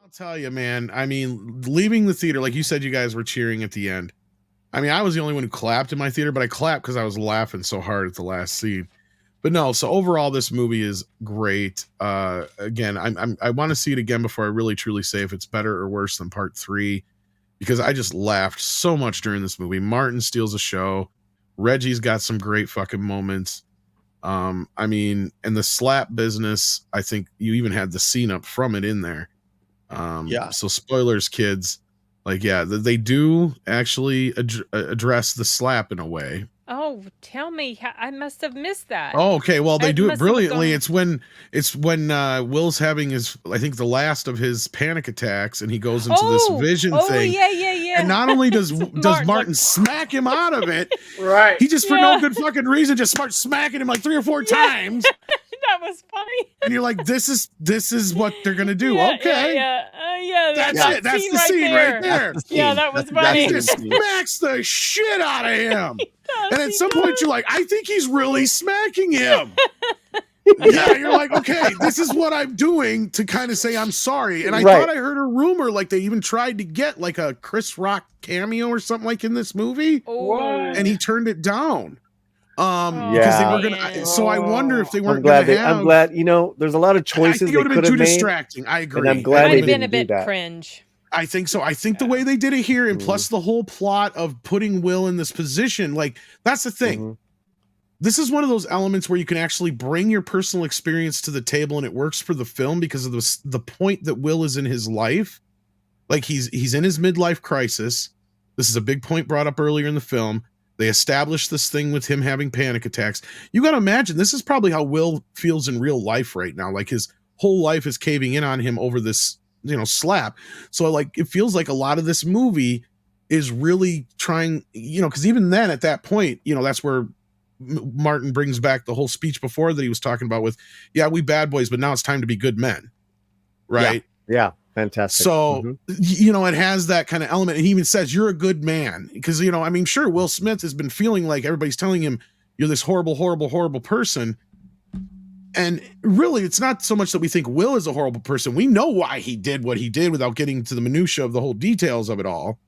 I'll tell you, man. I mean, leaving the theater, like you said, you guys were cheering at the end. I mean, I was the only one who clapped in my theater, but I clapped because I was laughing so hard at the last scene. But no, so overall, this movie is great. Again, I want to see it again before I really truly say if it's better or worse than part 3, because I just laughed so much during this movie. Martin steals the show. Reggie's got some great fucking moments. I mean, and the slap business, I think you even had the scene up from it in there. So spoilers, kids. Like, yeah, they do actually address the slap in a way. Oh, tell me. I must have missed that. Oh, okay. Well, they do it brilliantly. It's when Will's having I think the last of his panic attacks, and he goes into this vision thing. Yeah. And not only does Martin smack him out of it, right? He just for no good fucking reason just starts smacking him like 3 or 4 times. That was funny. And you're like, this is what they're gonna do. Okay. That's it. That's the scene right there. Yeah, that was funny. He just smacks the shit out of him. And at some point you're like, I think he's really smacking him. Yeah, you're like, okay, this is what I'm doing to kind of say I'm sorry. And I thought I heard a rumor like they even tried to get like a Chris Rock cameo or something like in this movie. And he turned it down. Because they were gonna. So I wonder if they weren't gonna have. I'm glad. You know, there's a lot of choices. I think it would have been too distracting. I agree. And I'm glad they didn't do that. Been a bit cringe. I think so. I think the way they did it here, and plus the whole plot of putting Will in this position, like that's the thing. This is one of those elements where you can actually bring your personal experience to the table, and it works for the film because of the point that Will is in his life. Like he's in his midlife crisis. This is a big point brought up earlier in the film. They established this thing with him having panic attacks. You got to imagine this is probably how Will feels in real life right now. Like his whole life is caving in on him over this, slap. So like it feels like a lot of this movie is really trying, because even then at that point, that's where Martin brings back the whole speech before that he was talking about with, we bad boys, but now it's time to be good men. Right? Yeah. Fantastic. So, it has that kind of element. And he even says, you're a good man. Because, sure, Will Smith has been feeling like everybody's telling him you're this horrible, horrible, horrible person. And really, it's not so much that we think Will is a horrible person. We know why he did what he did without getting to the minutia of the whole details of it all.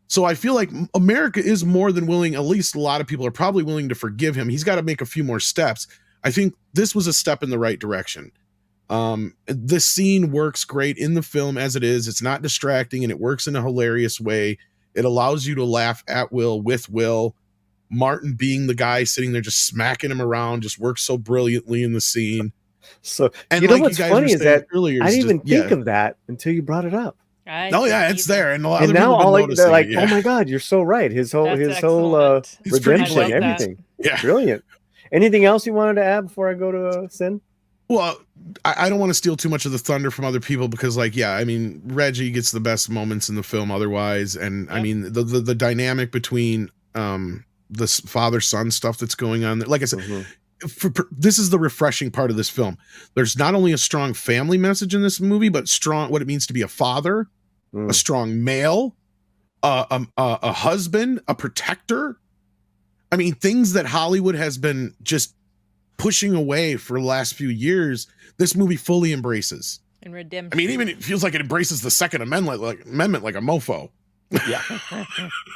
So I feel like America is more than willing, at least a lot of people are probably willing to forgive him. He's got to make a few more steps. I think this was a step in the right direction. This scene works great in the film as it is. It's not distracting and it works in a hilarious way. It allows you to laugh at Will with Will. Martin being the guy sitting there just smacking him around just works so brilliantly in the scene. So, and what's funny is that earlier, I didn't even think of that until you brought it up. It's there, and now all they're like, "Oh my God, you're so right." His whole redemption, everything, brilliant. Anything else you wanted to add before I go to Sin? Well, I don't want to steal too much of the thunder from other people because, Reggie gets the best moments in the film otherwise, and I mean the dynamic between this father-son stuff that's going on there. Like I said, this is the refreshing part of this film. There's not only a strong family message in this movie, but strong what it means to be a father, a strong male, a husband, a protector. I mean, things that Hollywood has been just pushing away for the last few years, this movie fully embraces. And redemption. I mean, even it feels like it embraces the Second Amendment like a mofo. Yeah.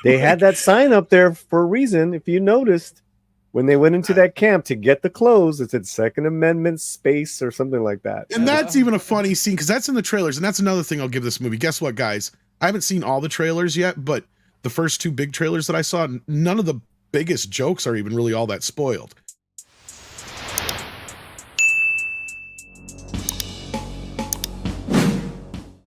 They had that sign up there for a reason. If you noticed, when they went into that camp to get the clothes, it said Second Amendment space or something like that. And that's even a funny scene because that's in the trailers. And that's another thing I'll give this movie. Guess what, guys? I haven't seen all the trailers yet, but the first 2 big trailers that I saw, none of the biggest jokes are even really all that spoiled.